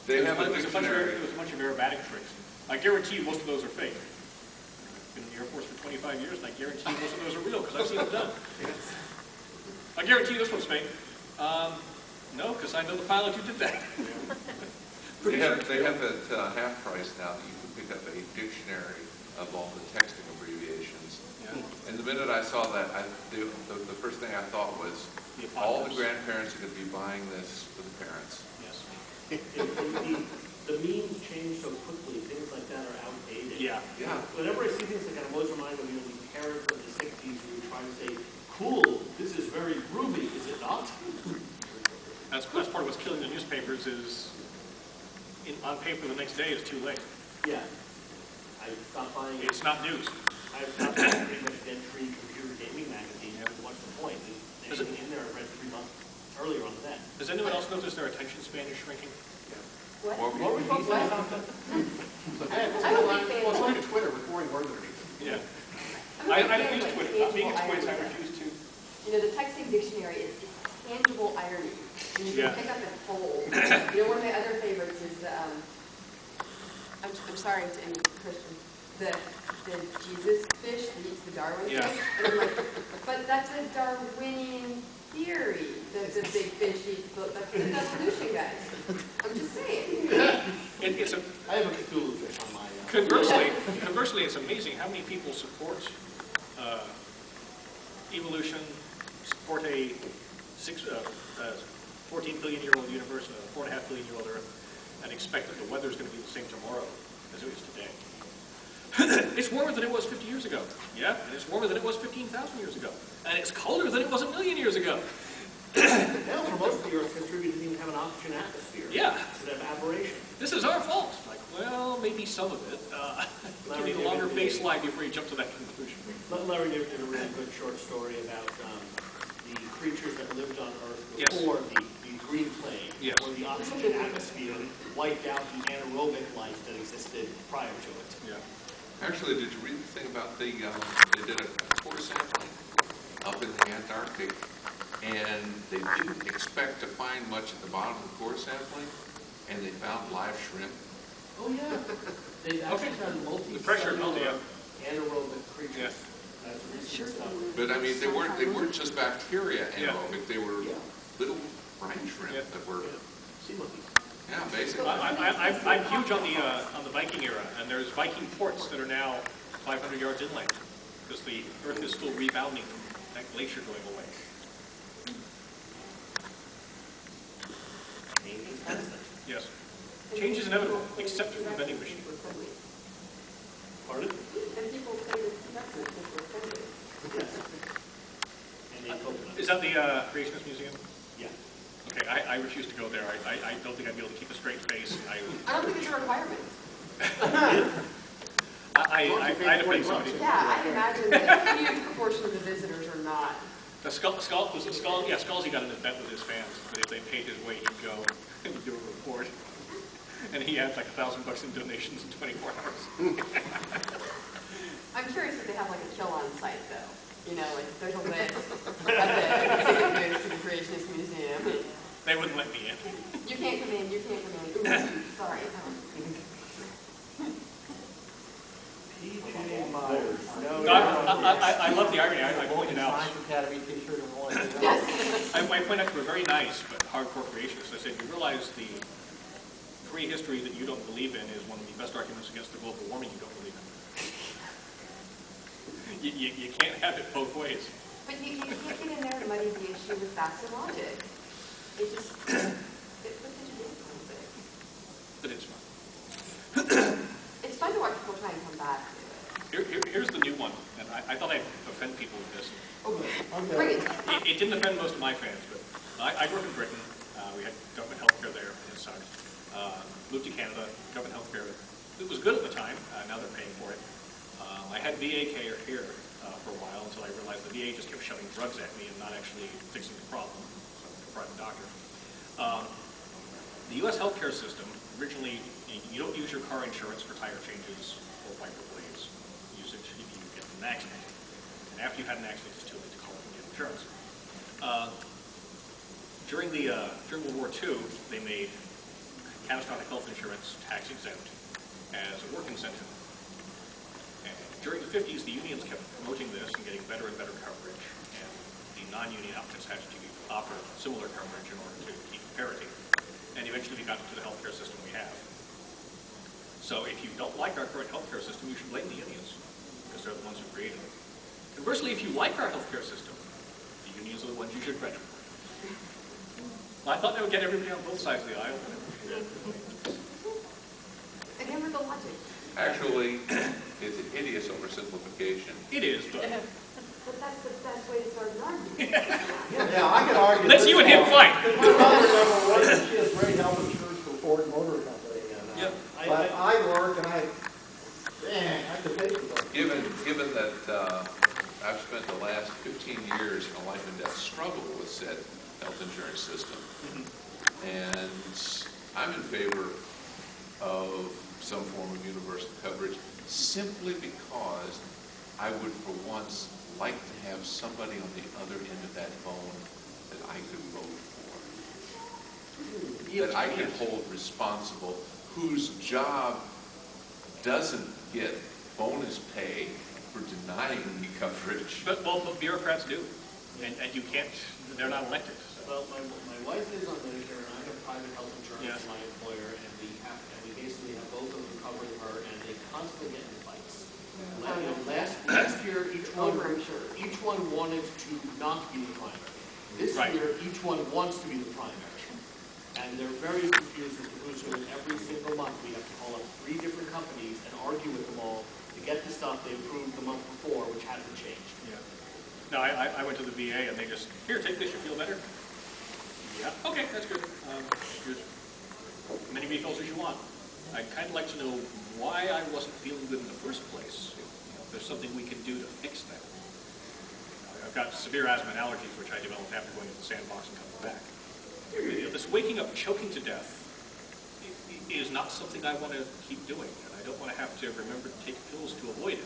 They have a dictionary. There was a bunch of aerobatic tricks. I guarantee you most of those are fake. I've been in the Air Force for 25 years, and I guarantee you most of those are real, because I've seen them done. I guarantee you this one's fake. No, because I know the pilot who did that. They have at half price now that you can pick up a dictionary of all the texting abbreviations. Yeah. And the minute I saw that, the first thing I thought was, all the grandparents are going to be buying this for the parents. Yes. The memes change so quickly, things like that are outdated. Yeah. Yeah. Whenever I see things like that, I'm always reminded of the parents of the 60s who were trying to say, cool, this is very groovy, is it not? That's part of what's killing the newspapers is, on paper the next day is too late. Yeah. I stopped buying it. It's not news. I stopped buying pretty much dead-free computer gaming magazine. What's the point? There's anything in there I read 3 months earlier on the net. Does anyone else notice their attention span is shrinking? What? What were we talking about? I don't think they well, it's like Twitter with boring words underneath. Yeah. I don't use Twitter. Being explains I refuse to. You know, the texting dictionary is tangible irony. And you can pick up and hold. You know, one of my other favorites is the, I'm sorry to any Christian, the Jesus fish that eats the Darwin fish. And I'm like, but that's a Darwinian theory that the big fish eats, that's the evolution, guys. I'm just saying. I have a Cthulhu fish on my... Conversely, it's amazing how many people support evolution, support a 14 billion-year-old universe and a 4.5 billion-year-old Earth, and expect that the weather is going to be the same tomorrow as it is today. It's warmer than it was 50 years ago. Yeah, and it's warmer than it was 15,000 years ago. And it's colder than it was 1 million years ago. Now, for most of the Earth's history, we didn't even have an oxygen atmosphere. Yeah. It's an aberration. This is our fault. Like, well, maybe some of it. You need a longer baseline before you jump to that conclusion. Larry Niven did a really good short story about the creatures that lived on Earth before the green plague, where the oxygen atmosphere wiped out the anaerobic life that existed prior to it. Yeah. Actually, did you read the thing about they did a core sampling up in the Antarctic, and they didn't expect to find much at the bottom of the core sampling, and they found live shrimp. Oh yeah, they actually found multi-cellular anaerobic creatures. Sure. But I mean, they weren't just bacteria anaerobic; they were little brine shrimp that were sea monkeys. Yeah, basically. I'm huge on the Viking era, and there's Viking ports that are now 500 yards inland because the Earth is still rebounding from that glacier going away. Yes. Change is inevitable, except for the vending machine. Pardon? And people say that's it, Is that the Creationist Museum? Yeah. Okay, I refuse to go there. I don't think I'd be able to keep a straight face. I don't think it's a requirement. I'd offend somebody. Yeah, I imagine that a huge proportion of the visitors are not. Scalzi got in a bet with his fans that if they paid his way, he'd go and do a report. And he had like $1,000 in donations in 24 hours. I'm curious if they have like a kill on site though. You know, like there's a list of the ticket booths to the Creationist Museum. They wouldn't let me in. You can't come in, you can't come in. Ooh, sorry. PJ Myers. I love the irony. I pointed out. Academy t-shirt and one. Yes. I pointed out to a very nice but hardcore creationist. I said, you realize the prehistory that you don't believe in is one of the best arguments against the global warming you don't believe in. You can't have it both ways. But you can't get in there and muddy the issue with facts and logic. It just, it puts it in conflict. But it's fun. It's fun to watch people try and come back to it. Here's the new one, and I thought I'd offend people with this. Bring it. It didn't offend most of my fans, but I grew up in Britain. We had government health care there, and it sucked. Moved to Canada, government health care. It was good at the time. Now they're paying for it. I had VA care here for a while until I realized the VA just kept shoving drugs at me and not actually fixing the problem. So I went to a private doctor. The U.S. healthcare system, originally, you don't use your car insurance for tire changes or wiper blades usage if you get an accident. And after you've had an accident, it's too late to call up and get insurance. During World War II, they made catastrophic health insurance tax exempt as a work incentive. And during the 50s, the unions kept promoting this and getting better and better coverage, and the non-union outfits had to offer similar coverage in order to keep parity. And eventually we got to the healthcare system we have. So if you don't like our current healthcare system, you should blame the unions, because they're the ones who created it. Conversely, if you like our healthcare system, the unions are the ones you should credit. Well, I thought that would get everybody on both sides of the aisle. And hammer the logic. Actually, it's a hideous oversimplification. It is, but... But that's the best way to start an argument. Yeah, I could argue. Let's you and him fight. My mother never worked, she has great health insurance for Ford Motor Company. And, Yep. But I work and I could pay for those. Given that I've spent the last 15 years in a life and death struggle with said health insurance system, and I'm in favor of some form of universal coverage simply because I would for once like to have somebody on the other end of that phone that I could vote for, that I could hold responsible, whose job doesn't get bonus pay for denying me coverage. But bureaucrats do, and you can't, they're not elected. So. Well, my wife is on Medicare, and I have private health insurance from my employer, and we basically have both of them covering her, and they constantly get in fights. Last year, each one wanted to not be the primary. This year, each one wants to be the primary. And they're very confused as to who's doing it. Every single month, we have to call up 3 different companies and argue with them all to get the stuff they approved the month before, which hasn't changed. Yeah. No, I went to the VA and they just, here, take this, you feel better? Yeah, okay, that's good. Here's as many refills as you want. I'd kind of like to know why I wasn't feeling good in the first place. If there's something we can do to fix that. I've got severe asthma and allergies, which I developed after going to the sandbox and coming back. This waking up choking to death is not something I want to keep doing, and I don't want to have to remember to take pills to avoid it.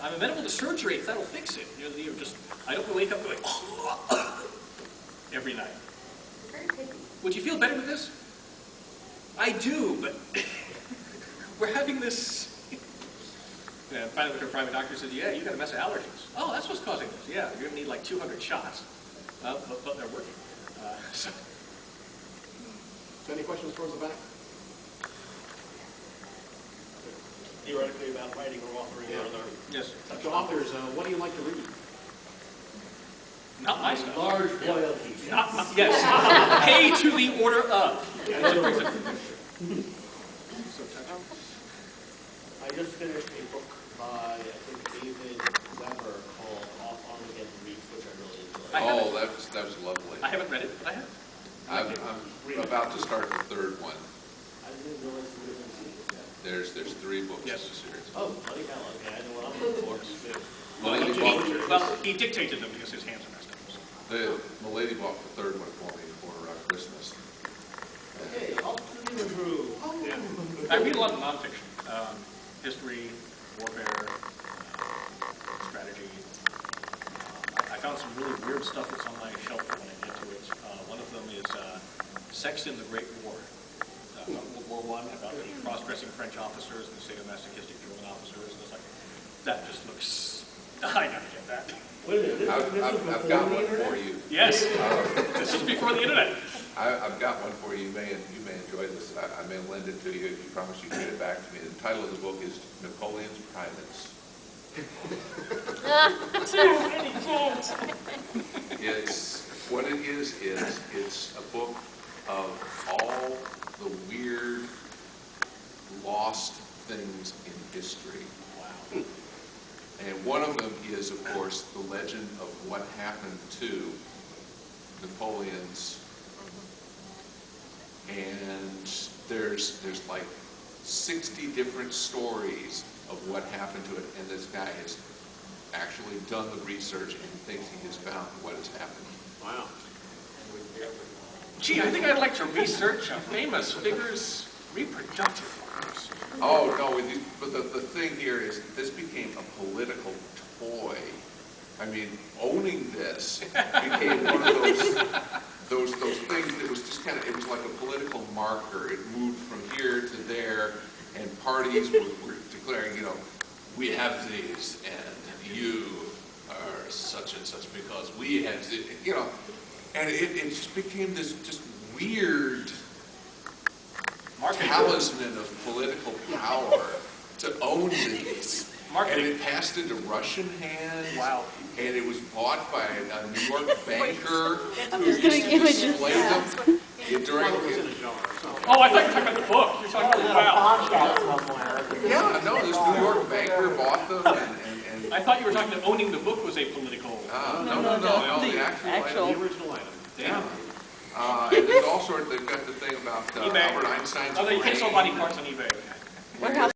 I'm amenable to surgery if that'll fix it. You're just, I don't want to wake up going every night. Very picky. Would you feel better with this? I do, but we're having this. And finally, went to a private doctor said, "Yeah, you got a mess of allergies." "Oh, that's what's causing this." "Yeah, you're gonna need like 200 shots, but they're working." So Any questions towards the back? Theoretically about writing or authoring or other yes, So authors, what do you like to read? not my stuff. large royalties. Yes, pay to the order of. I just finished a book by, I think, David Weber called Off Armageddon Reef, which I really enjoyed. Oh, that was lovely. I haven't read it, but I have. I'm about to start the 3rd one. I didn't realize you were going to see it yet. There's 3 books Yes. in the series. Oh, bloody hell, okay, I know what I'm looking for. Milady He dictated them because his hands are messed up. So. Milady bought the 3rd one for me for Christmas. Okay, up to the improve. Yeah. I read a lot of nonfiction, history, warfare, strategy. I found some really weird stuff that's on my shelf when I get to it. One of them is Sex in the Great War, World War I, about the cross-dressing French officers and the sadomasochistic German officers. And it's like, that just looks, I never get that. Wait a minute, I've got one for you. Yes, this is before the internet. I've got one for you. You may enjoy this. I may lend it to you if you promise you to get it back to me. The title of the book is Napoleon's Privates. It's what it is it's a book of all the weird lost things in history. Wow. And one of them is, of course, the legend of what happened to Napoleon's. And there's like 60 different stories of what happened to it, and this guy has actually done the research and thinks he has found what has happened. Wow. Gee, I think I'd like to research a famous figure's reproductive organs. Oh, no, but the thing here is this became a political toy. I mean, owning this became one of those those things, it was just kind of, it was like a political marker. It moved from here to there, and parties were declaring, you know, we have these, and you are such and such because we have, you know, and it just became this just weird talisman of political power to own these. And it passed into Russian hands. Wow. And it was bought by a New York banker I'm who just used doing to images. display them during. Oh, I thought you were talking about the book. You're talking about, wow. Yeah, no, this New York banker bought them, and I thought you were talking about owning the book was a political. no, the actual item. The original item. Yeah. And there's all sorts. They've got the thing about eBay. Albert Einstein's Oh, you can't sell brain. body parts on eBay. Warehouse